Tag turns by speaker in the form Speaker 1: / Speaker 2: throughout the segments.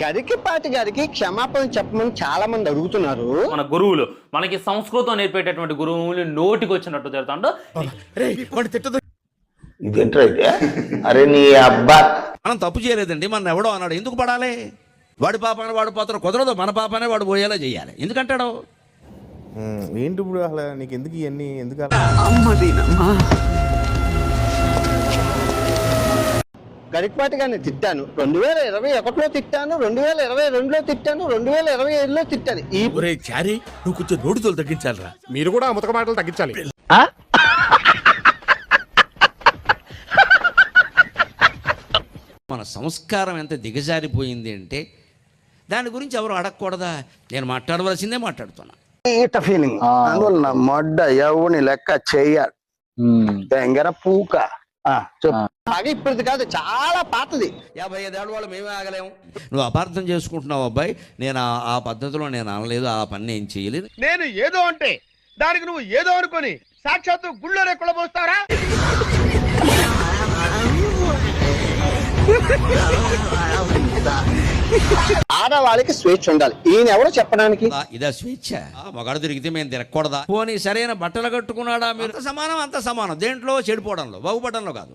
Speaker 1: గరికపాటి గారికి క్షమాపణ చెప్పమని చాలా మంది అడుగుతున్నారు.
Speaker 2: మన గురువులు మనకి సంస్కృతం నేర్పేటటువంటి గురువులు నోటికి వచ్చినట్టు తిడతాంటూ
Speaker 3: ఇదేంటైతే అరే నీ అబ్బా
Speaker 4: మనం తప్పు చేయలేదండి, మన ఎవడో అన్నాడు ఎందుకు పడాలి? వాడి పాపాన్ని వాడు పోతాడు, కుదరదు. మన పాపాన్ని వాడు పోయేలా చేయాలి. ఎందుకంటాడు?
Speaker 5: ఏంటి ఇప్పుడు అసలు నీకు ఎందుకు ఇవన్నీ ఎందుకు?
Speaker 1: గరికపాటి గారిని తిట్టాను, 2021లో తిట్టాను, 2022లో తిట్టాను, 2027లో తిట్టాను. ఈ
Speaker 6: చారీ నువ్వు కొంచెం నోటితోలు తగ్గించాలరా.
Speaker 7: మీరు కూడా ముతక మాటలు తగ్గించాలి.
Speaker 4: మన సంస్కారం ఎంత దిగజారిపోయింది అంటే దాని గురించి ఎవరు అడగకూడదా? నేను మాట్లాడవలసిందే మాట్లాడుతున్నా.
Speaker 3: ఫీలింగ్ అందువల్ల మొడ్డ ఎవని లెక్క చెయ్యాలి తెంగర పూక
Speaker 1: బాగా ఇప్పటిది కాదు, చాలా పాతది.
Speaker 4: 55 ఏళ్ళ వాళ్ళు మేమే ఆగలేము. నువ్వు అపార్థం చేసుకుంటున్నావు అబ్బాయి. నేను ఆ పద్ధతిలో నేను అనలేదు, ఆ పని నేను చేయలేదు.
Speaker 8: నేను ఏదో అంటే దానికి నువ్వు ఏదో అనుకొని సాక్షాత్తు గుళ్ళోనే కుళ్ళబోస్తారా?
Speaker 1: ఆడవాళ్ళకి స్వేచ్ఛ ఉండాలి. ఈయన ఎవరో చెప్పడానికి.
Speaker 4: ఇదా స్వేచ్ఛ? మగాడు తిరిగితే మేము తిరగకూడదా? పోనీ సరైన బట్టలు కట్టుకున్నాడా? మీరు అంత సమానం. దేంట్లో చెడిపోవడంలో, బాగుపడంలో కాదు.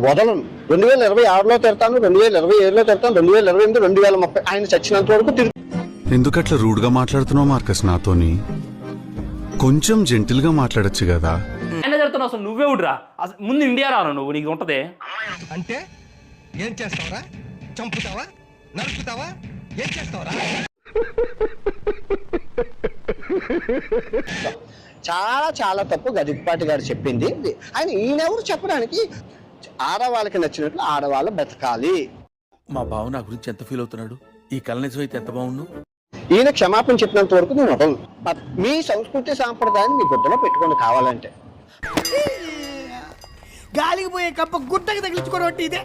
Speaker 1: వదలను. 2026లో తిడతాను, 2027లో తిడతాను, 2028, 2030 ఆయన చచ్చినంత వరకు తిరుగు.
Speaker 9: ఎందుకట్లా రూడ్ గా మాట్లాడుతున్నావు మార్కస్ నాతోని? కొంచెం జెంటిల్ గా మాట్లాడొచ్చు కదా.
Speaker 2: ఆయన తిడుతున్నావు, అసలు నువ్వే ఉడ్రా. అసలు ముందు ఇండియా రాను నువ్వు, నీకు ఉంటదే.
Speaker 8: అంటే ఏం చేస్తావరా? చంపుతావా? నరుకుతావా? ఏం చేస్తావరా?
Speaker 1: చాలా చాలా తప్పు గరికపాటి గారు చెప్పింది. ఆయన ఈయనెవరు చెప్పడానికి? ఆడవాళ్ళకి నచ్చినట్లు ఆడవాళ్ళు బతకాలి.
Speaker 6: మా బావ నా గురించి ఎంత ఫీల్ అవుతున్నాడు? ఈ కళ నిజం అయితే ఎంత బాగుండు.
Speaker 1: ఈయన క్షమాపణ చెప్పినంత వరకు నేను వదలను. మీ సంస్కృతి సాంప్రదాయాన్ని మీ గుడ్డలో పెట్టుకోండి కావాలంటే.
Speaker 8: గాలికి పోయే కప్ప గుట్టకి తగిలించుకోవడం ఇదే.